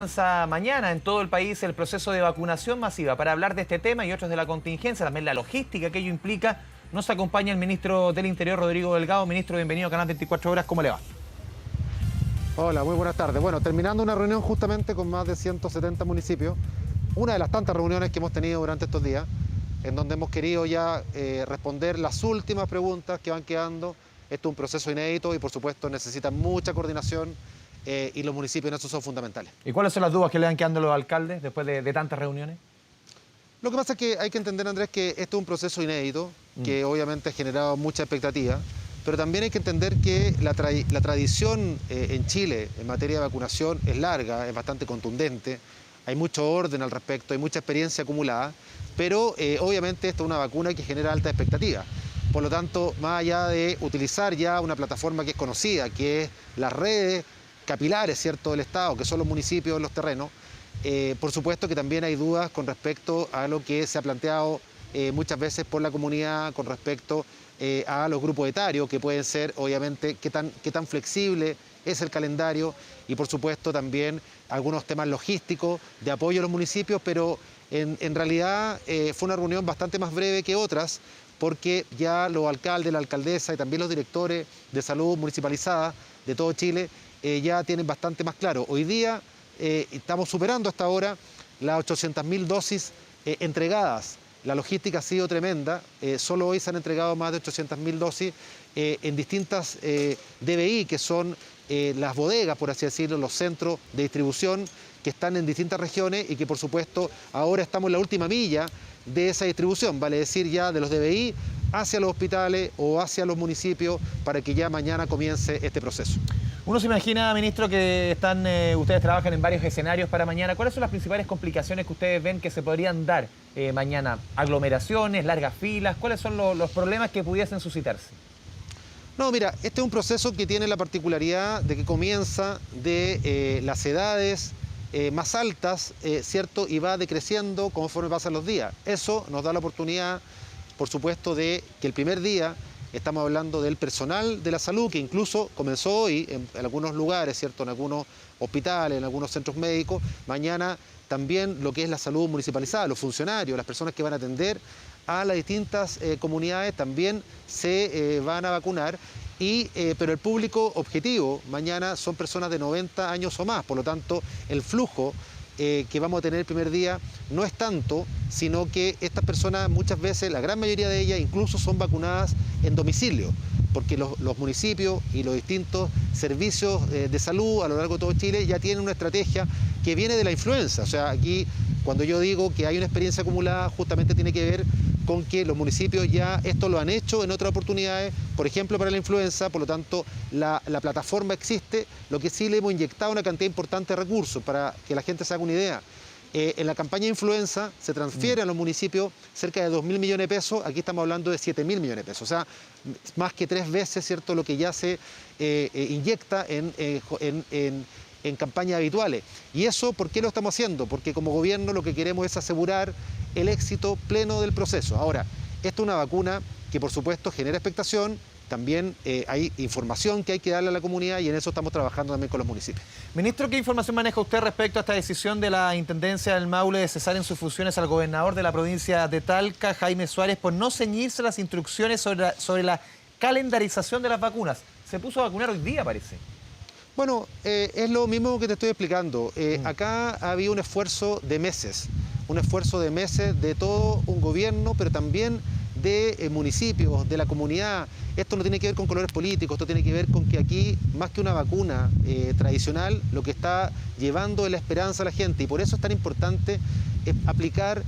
Comienza mañana en todo el país el proceso de vacunación masiva. Para hablar de este tema y otros de la contingencia, también la logística que ello implica, nos acompaña el ministro del Interior, Rodrigo Delgado. Ministro, bienvenido a Canal 24 Horas. ¿Cómo le va? Hola, muy buenas tardes. Bueno, terminando una reunión justamente con más de 170 municipios, una de las tantas reuniones que hemos tenido durante estos días, en donde hemos querido ya responder las últimas preguntas que van quedando. Esto es un proceso inédito y por supuesto necesita mucha coordinación y los municipios en eso son fundamentales. ¿Y cuáles son las dudas que le van quedando a los alcaldes después de tantas reuniones? Lo que pasa es que hay que entender, Andrés, que esto es un proceso inédito, que obviamente ha generado mucha expectativa, pero también hay que entender que la tradición en Chile en materia de vacunación es larga, es bastante contundente, hay mucho orden al respecto, hay mucha experiencia acumulada, pero obviamente esto es una vacuna que genera alta expectativa. Por lo tanto, más allá de utilizar ya una plataforma que es conocida, que es las redes capilares, ¿cierto?, del Estado, que son los municipios, los terrenos, por supuesto que también hay dudas con respecto a lo que se ha planteado muchas veces por la comunidad con respecto a los grupos etarios, que pueden ser, obviamente, qué tan flexible es el calendario y, por supuesto, también algunos temas logísticos de apoyo a los municipios, pero en realidad fue una reunión bastante más breve que otras, porque ya los alcaldes, la alcaldesa y también los directores de salud municipalizada de todo Chile ya tienen bastante más claro. Hoy día estamos superando hasta ahora las 800.000 dosis entregadas. La logística ha sido tremenda, solo hoy se han entregado más de 800.000 dosis en distintas DBI, que son las bodegas, por así decirlo, los centros de distribución que están en distintas regiones y que por supuesto ahora estamos en la última milla de esa distribución, vale decir ya de los DBI hacia los hospitales o hacia los municipios para que ya mañana comience este proceso. Uno se imagina, ministro, que ustedes trabajan en varios escenarios para mañana. ¿Cuáles son las principales complicaciones que ustedes ven que se podrían dar mañana? ¿Aglomeraciones, largas filas? ¿Cuáles son los problemas que pudiesen suscitarse? No, mira, este es un proceso que tiene la particularidad de que comienza de las edades más altas, ¿cierto? Y va decreciendo conforme pasan los días. Eso nos da la oportunidad, por supuesto, de que el primer día estamos hablando del personal de la salud, que incluso comenzó hoy en algunos lugares, ¿cierto? En algunos hospitales, en algunos centros médicos. Mañana también lo que es la salud municipalizada, los funcionarios, las personas que van a atender a las distintas comunidades también se van a vacunar. Pero el público objetivo mañana son personas de 90 años o más, por lo tanto el flujo que vamos a tener el primer día no es tanto, sino que estas personas muchas veces, la gran mayoría de ellas incluso son vacunadas en domicilio, porque los municipios y los distintos servicios de salud a lo largo de todo Chile ya tienen una estrategia que viene de la influenza. O sea, aquí cuando yo digo que hay una experiencia acumulada, justamente tiene que ver con que los municipios ya esto lo han hecho en otras oportunidades, por ejemplo para la influenza, por lo tanto la plataforma existe, lo que sí le hemos inyectado una cantidad importante de recursos para que la gente se haga una idea. En la campaña de influenza se transfiere a los municipios cerca de 2.000 millones de pesos, aquí estamos hablando de 7.000 millones de pesos, o sea, más que 3 veces, ¿cierto?, lo que ya se inyecta en campañas habituales. ¿Y eso por qué lo estamos haciendo? Porque como gobierno lo que queremos es asegurar el éxito pleno del proceso. Ahora, esto es una vacuna que por supuesto genera expectación, también hay información que hay que darle a la comunidad y en eso estamos trabajando también con los municipios. Ministro, ¿qué información maneja usted respecto a esta decisión de la Intendencia del Maule de cesar en sus funciones al gobernador de la provincia de Talca, Jaime Suárez, por no ceñirse las instrucciones sobre la calendarización de las vacunas? Se puso a vacunar hoy día, parece. Bueno, es lo mismo que te estoy explicando. Acá había un esfuerzo de meses de todo un gobierno, pero también de municipios, de la comunidad. Esto no tiene que ver con colores políticos, esto tiene que ver con que aquí, más que una vacuna tradicional, lo que está llevando es la esperanza a la gente y por eso es tan importante aplicar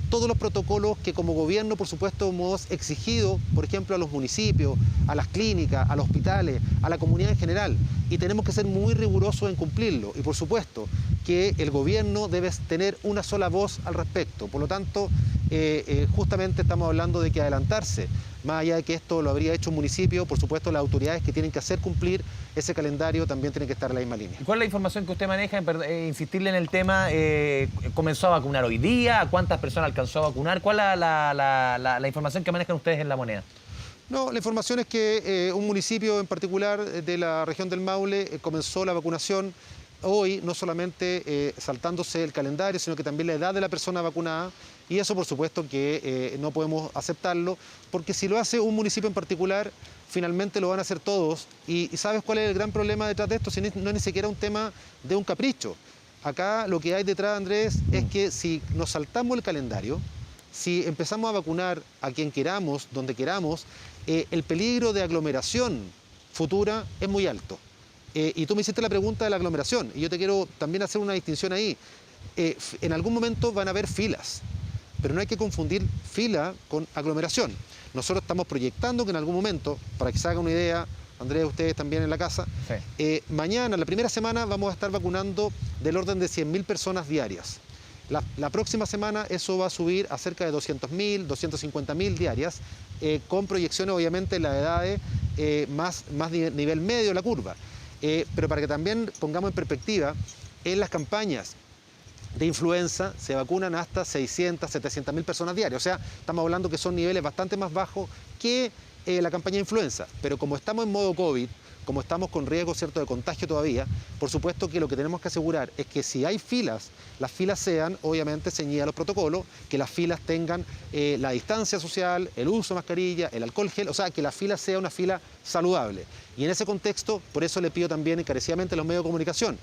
todos los protocolos que como gobierno, por supuesto, hemos exigido, por ejemplo, a los municipios, a las clínicas, a los hospitales, a la comunidad en general. Y tenemos que ser muy rigurosos en cumplirlo. Y por supuesto que el gobierno debe tener una sola voz al respecto. Por lo tanto, justamente estamos hablando de que adelantarse, más allá de que esto lo habría hecho un municipio, por supuesto las autoridades que tienen que hacer cumplir ese calendario también tienen que estar en la misma línea. ¿Cuál es la información que usted maneja? Insistirle en el tema, ¿comenzó a vacunar hoy día? ¿A cuántas personas alcanzó a vacunar? ¿Cuál es la información que manejan ustedes en La Moneda? No, la información es que un municipio en particular de la región del Maule comenzó la vacunación hoy no solamente saltándose el calendario, sino que también la edad de la persona vacunada, y eso por supuesto que no podemos aceptarlo, porque si lo hace un municipio en particular, finalmente lo van a hacer todos. Y ¿sabes cuál es el gran problema detrás de esto? Si no es ni siquiera un tema de un capricho. Acá lo que hay detrás, Andrés, es que si nos saltamos el calendario, si empezamos a vacunar a quien queramos, donde queramos, el peligro de aglomeración futura es muy alto. Y tú me hiciste la pregunta de la aglomeración, y yo te quiero también hacer una distinción ahí. En algún momento van a haber filas, pero no hay que confundir fila con aglomeración. Nosotros estamos proyectando que en algún momento, para que se haga una idea, Andrés, ustedes también en la casa, sí. Mañana, la primera semana, vamos a estar vacunando del orden de 100.000 personas diarias. La próxima semana eso va a subir a cerca de 200.000, 250.000 diarias, con proyecciones obviamente en las edades más nivel medio de la curva. Pero para que también pongamos en perspectiva, en las campañas de influenza se vacunan hasta 600, 700.000 personas diarias. O sea, estamos hablando que son niveles bastante más bajos que la campaña de influenza. Pero como estamos en modo COVID, como estamos con riesgo cierto de contagio todavía, por supuesto que lo que tenemos que asegurar es que si hay filas, las filas sean obviamente ceñidas a los protocolos, que las filas tengan la distancia social, el uso de mascarilla, el alcohol gel, o sea, que la fila sea una fila saludable. Y en ese contexto, por eso le pido también encarecidamente a los medios de comunicación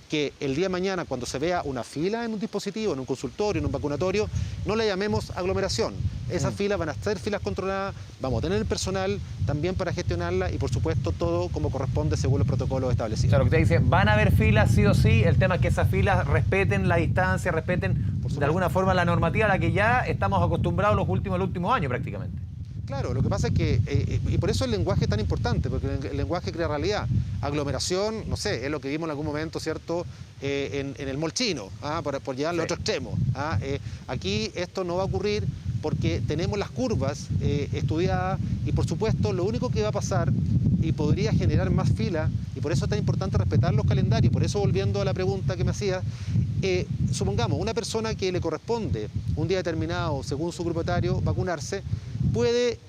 que el día de mañana, cuando se vea una fila en un dispositivo, en un consultorio, en un vacunatorio, no le llamemos aglomeración. Esas filas van a ser filas controladas, vamos a tener el personal también para gestionarla y, por supuesto, todo como corresponde según los protocolos establecidos. O sea, lo que usted dice, van a haber filas sí o sí, el tema es que esas filas respeten la distancia, respeten de alguna forma la normativa a la que ya estamos acostumbrados el último año prácticamente. Claro, lo que pasa es que, y por eso el lenguaje es tan importante, porque el lenguaje crea realidad. Aglomeración, no sé, es lo que vimos en algún momento, ¿cierto?, en el mall chino, por llevarlo al otro extremo. Aquí esto no va a ocurrir porque tenemos las curvas estudiadas y, por supuesto, lo único que va a pasar y podría generar más fila, y por eso es tan importante respetar los calendarios. Por eso, volviendo a la pregunta que me hacías, supongamos, una persona que le corresponde un día determinado, según su grupo etario, vacunarse, puede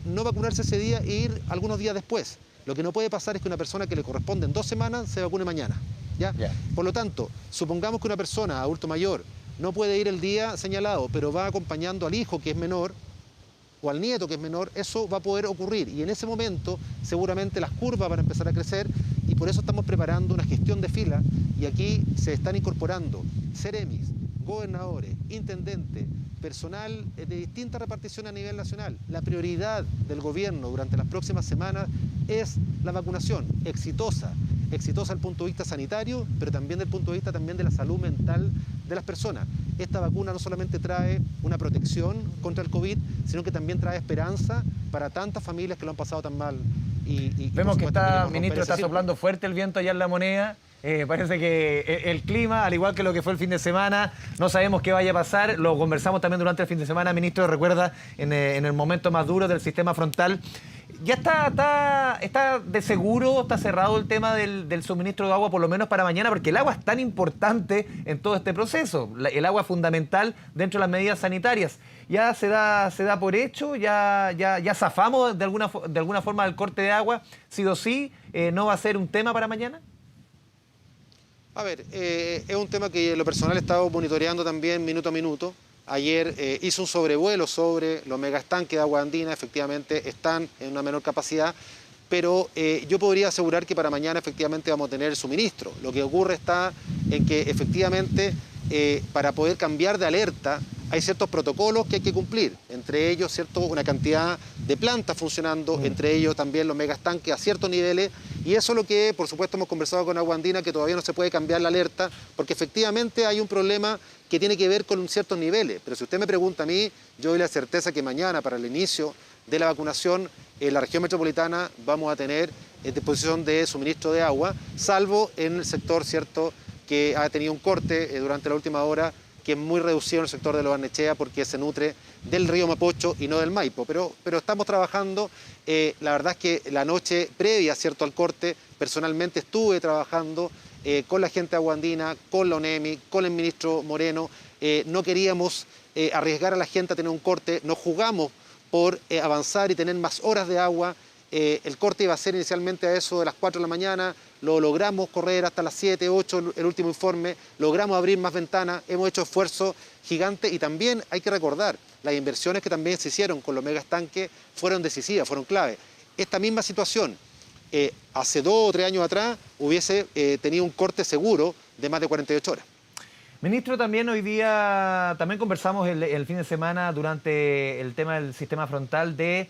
no vacunarse ese día e ir algunos días después. Lo que no puede pasar es que una persona que le corresponde en 2 semanas se vacune mañana. ¿Ya? Por lo tanto, supongamos que una persona adulto mayor no puede ir el día señalado, pero va acompañando al hijo que es menor o al nieto que es menor, eso va a poder ocurrir. Y en ese momento seguramente las curvas van a empezar a crecer y por eso estamos preparando una gestión de fila y aquí se están incorporando seremis, gobernadores, intendentes, personal de distinta repartición a nivel nacional. La prioridad del gobierno durante las próximas semanas es la vacunación exitosa desde el punto de vista sanitario, pero también desde el punto de vista también de la salud mental de las personas. Esta vacuna no solamente trae una protección contra el COVID, sino que también trae esperanza para tantas familias que lo han pasado tan mal. Vemos que está, ministro, está soplando fuerte el viento allá en La Moneda. Parece que el clima, al igual que lo que fue el fin de semana, no sabemos qué vaya a pasar. Lo conversamos también durante el fin de semana, ministro, recuerda, en el momento más duro del sistema frontal. ¿Ya está de seguro, está cerrado el tema del suministro de agua, por lo menos para mañana? Porque el agua es tan importante en todo este proceso. El agua es fundamental dentro de las medidas sanitarias. ¿Ya se da por hecho? ¿Ya zafamos de alguna forma del corte de agua? ¿Sí o sí no va a ser un tema para mañana? A ver, es un tema que en lo personal he estado monitoreando también minuto a minuto. Ayer hice un sobrevuelo sobre los megaestanques de agua andina, efectivamente están en una menor capacidad, pero yo podría asegurar que para mañana efectivamente vamos a tener el suministro. Lo que ocurre está en que efectivamente para poder cambiar de alerta hay ciertos protocolos que hay que cumplir, entre ellos, ¿cierto?, una cantidad de plantas funcionando, entre ellos también los megaestanques a ciertos niveles, y eso es lo que, por supuesto, hemos conversado con Agua Andina, que todavía no se puede cambiar la alerta, porque efectivamente hay un problema que tiene que ver con ciertos niveles. Pero si usted me pregunta a mí, yo doy la certeza que mañana, para el inicio de la vacunación, en la región metropolitana vamos a tener disposición de suministro de agua, salvo en el sector, ¿cierto?, que ha tenido un corte durante la última hora, que es muy reducido en el sector de Lo Barnechea porque se nutre del río Mapocho y no del Maipo. Pero estamos trabajando, la verdad es que la noche previa, ¿cierto?, al corte, personalmente estuve trabajando con la gente de Agua Andina, con la ONEMI, con el ministro Moreno. No queríamos arriesgar a la gente a tener un corte, nos jugamos por avanzar y tener más horas de agua El corte iba a ser inicialmente a eso de las 4 de la mañana, lo logramos correr hasta las 7, 8, el último informe, logramos abrir más ventanas, hemos hecho esfuerzos gigantes y también hay que recordar, las inversiones que también se hicieron con los megaestanques fueron decisivas, fueron clave. Esta misma situación, hace 2 o 3 años atrás, hubiese tenido un corte seguro de más de 48 horas. Ministro, también hoy día, también conversamos el fin de semana durante el tema del sistema frontal de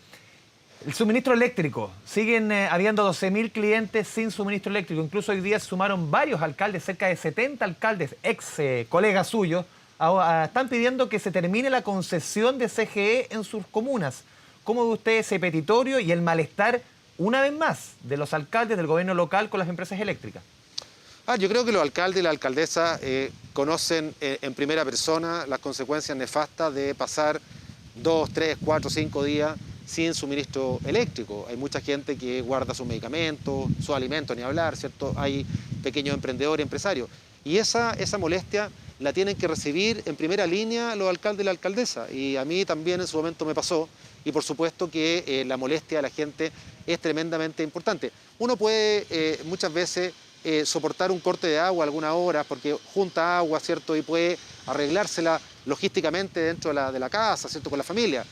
el suministro eléctrico. Siguen habiendo 12.000 clientes sin suministro eléctrico. Incluso hoy día se sumaron varios alcaldes, cerca de 70 alcaldes, colegas suyos, están pidiendo que se termine la concesión de CGE en sus comunas. ¿Cómo ve usted ese petitorio y el malestar, una vez más, de los alcaldes del gobierno local con las empresas eléctricas? Yo creo que los alcaldes y la alcaldesa conocen en primera persona las consecuencias nefastas de pasar 2, 3, 4, 5 días sin suministro eléctrico. Hay mucha gente que guarda sus medicamentos, sus alimentos, ni hablar, ¿cierto? Hay pequeños emprendedores, empresarios. Y esa molestia la tienen que recibir en primera línea los alcaldes y la alcaldesa. Y a mí también en su momento me pasó. Y por supuesto que la molestia de la gente es tremendamente importante. Uno puede muchas veces soportar un corte de agua algunas horas porque junta agua, ¿cierto? Y puede arreglársela logísticamente dentro de la casa, ¿cierto? Con la familia.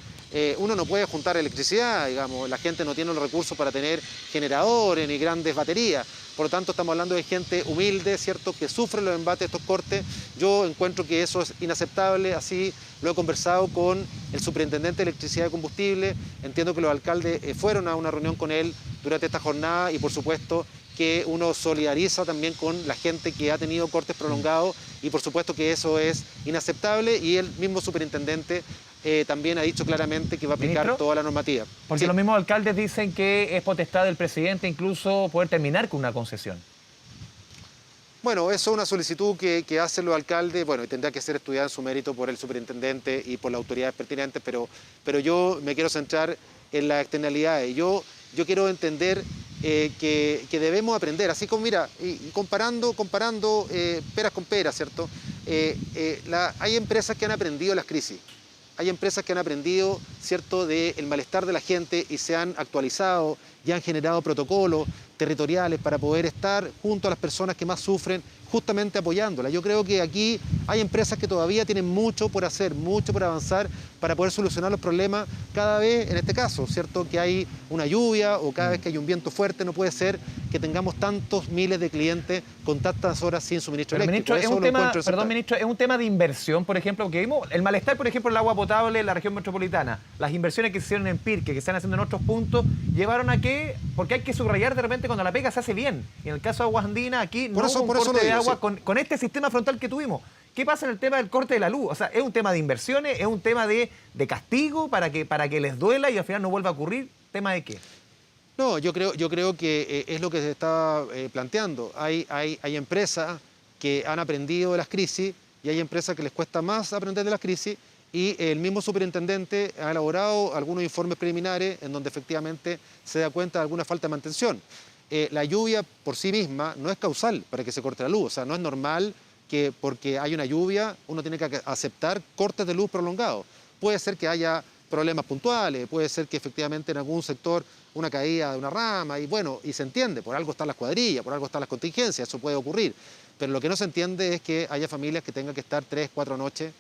Uno no puede juntar electricidad, digamos, la gente no tiene los recursos para tener generadores ni grandes baterías. Por lo tanto, estamos hablando de gente humilde, ¿cierto?, que sufre los embates de estos cortes. Yo encuentro que eso es inaceptable, así lo he conversado con el superintendente de electricidad y combustible. Entiendo que los alcaldes fueron a una reunión con él durante esta jornada y, por supuesto, que uno solidariza también con la gente que ha tenido cortes prolongados y por supuesto que eso es inaceptable y el mismo superintendente también ha dicho claramente que va a aplicar ¿Ministro? toda la normativa. Porque Sí. los mismos alcaldes dicen que es potestad del presidente incluso poder terminar con una concesión. Bueno, eso es una solicitud que hacen los alcaldes, bueno, y tendrá que ser estudiada en su mérito por el superintendente y por las autoridades pertinentes, pero yo me quiero centrar en las externalidades. Yo quiero entender que debemos aprender, así como, mira, y comparando peras con peras, ¿cierto? Hay empresas que han aprendido las crisis. Hay empresas que han aprendido, ¿cierto?, del malestar de la gente y se han actualizado y han generado protocolos territoriales para poder estar junto a las personas que más sufren, justamente apoyándolas. Yo creo que aquí hay empresas que todavía tienen mucho por hacer, mucho por avanzar para poder solucionar los problemas cada vez, en este caso, ¿cierto?, que hay una lluvia o cada vez que hay un viento fuerte, no puede ser que tengamos tantos miles de clientes con tantas horas sin suministro Pero, eléctrico. ministro, ministro, es un tema de inversión, por ejemplo, porque vimos el malestar, por ejemplo, el agua potable en la región metropolitana. Las inversiones que se hicieron en Pirque, que se están haciendo en otros puntos, llevaron a que, porque hay que subrayar de repente cuando la pega se hace bien. Y en el caso de Aguas Andinas, aquí no hubo un corte de agua con este sistema frontal que tuvimos. ¿Qué pasa en el tema del corte de la luz? O sea, ¿es un tema de inversiones? ¿Es un tema de castigo para que les duela y al final no vuelva a ocurrir? ¿Tema de qué? No, yo creo que es lo que se está planteando. Hay empresas que han aprendido de las crisis y hay empresas que les cuesta más aprender de las crisis y el mismo superintendente ha elaborado algunos informes preliminares en donde efectivamente se da cuenta de alguna falta de mantención. La lluvia por sí misma no es causal para que se corte la luz, o sea, no es normal que porque hay una lluvia uno tiene que aceptar cortes de luz prolongados. Puede ser que haya problemas puntuales, puede ser que efectivamente en algún sector una caída de una rama y bueno, y se entiende, por algo están las cuadrillas, por algo están las contingencias, eso puede ocurrir. Pero lo que no se entiende es que haya familias que tengan que estar 3, 4 noches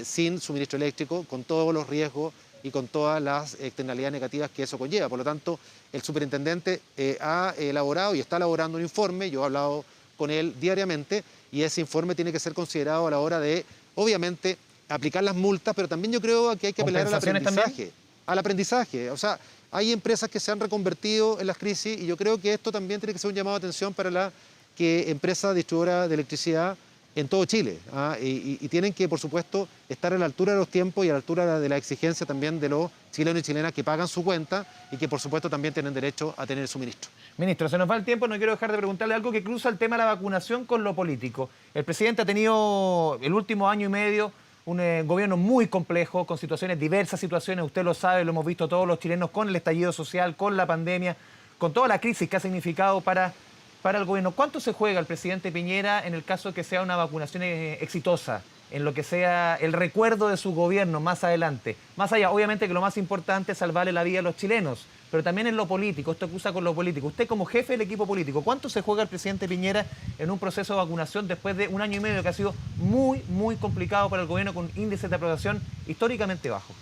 sin suministro eléctrico, con todos los riesgos y con todas las externalidades negativas que eso conlleva. Por lo tanto, el superintendente ha elaborado y está elaborando un informe, yo he hablado con él diariamente, y ese informe tiene que ser considerado a la hora de, obviamente, aplicar las multas, pero también yo creo que hay que apelar al aprendizaje. Al aprendizaje. O sea, hay empresas que se han reconvertido en las crisis y yo creo que esto también tiene que ser un llamado de atención para la empresa distribuidora de electricidad en todo Chile. Y tienen que, por supuesto, estar a la altura de los tiempos y a la altura de la exigencia también de los chilenos y chilenas que pagan su cuenta y que, por supuesto, también tienen derecho a tener suministro. Ministro, se nos va el tiempo, no quiero dejar de preguntarle algo que cruza el tema de la vacunación con lo político. El presidente ha tenido el último año y medio un gobierno muy complejo, con diversas situaciones, usted lo sabe, lo hemos visto todos los chilenos con el estallido social, con la pandemia, con toda la crisis que ha significado para para el gobierno. ¿Cuánto se juega el presidente Piñera en el caso de que sea una vacunación exitosa, en lo que sea el recuerdo de su gobierno más adelante? Más allá, obviamente que lo más importante es salvarle la vida a los chilenos, pero también en lo político, esto cruza con lo político. Usted como jefe del equipo político, ¿cuánto se juega el presidente Piñera en un proceso de vacunación después de 1 año y medio que ha sido muy, muy complicado para el gobierno con índices de aprobación históricamente bajos?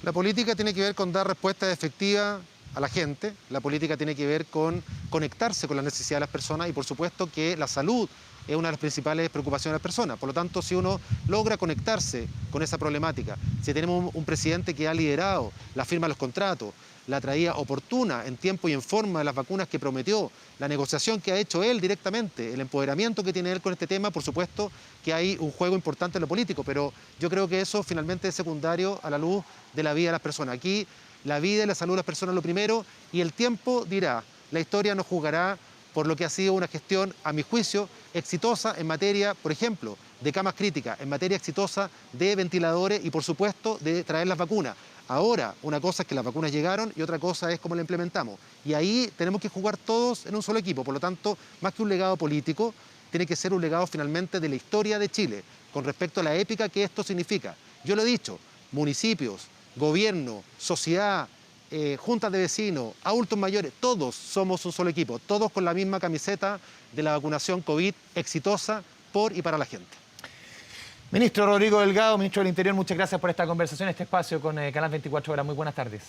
La política tiene que ver con dar respuestas efectivas a la gente, la política tiene que ver con conectarse con las necesidades de las personas y por supuesto que la salud es una de las principales preocupaciones de las personas. Por lo tanto, si uno logra conectarse con esa problemática, si tenemos un presidente que ha liderado la firma de los contratos, la traída oportuna en tiempo y en forma de las vacunas que prometió, la negociación que ha hecho él directamente, el empoderamiento que tiene él con este tema, por supuesto que hay un juego importante en lo político, pero yo creo que eso finalmente es secundario a la luz de la vida de las personas. Aquí la vida y la salud de las personas es lo primero y el tiempo dirá, la historia nos juzgará por lo que ha sido una gestión, a mi juicio, exitosa en materia, por ejemplo, de camas críticas, en materia exitosa de ventiladores y, por supuesto, de traer las vacunas. Ahora, una cosa es que las vacunas llegaron y otra cosa es cómo la implementamos. Y ahí tenemos que jugar todos en un solo equipo. Por lo tanto, más que un legado político, tiene que ser un legado finalmente de la historia de Chile, con respecto a la épica que esto significa. Yo lo he dicho, municipios, gobierno, sociedad, juntas de vecinos, adultos mayores, todos somos un solo equipo, todos con la misma camiseta de la vacunación COVID exitosa por y para la gente. Ministro Rodrigo Delgado, ministro del Interior, muchas gracias por esta conversación, este espacio con Canal 24 Horas. Muy buenas tardes.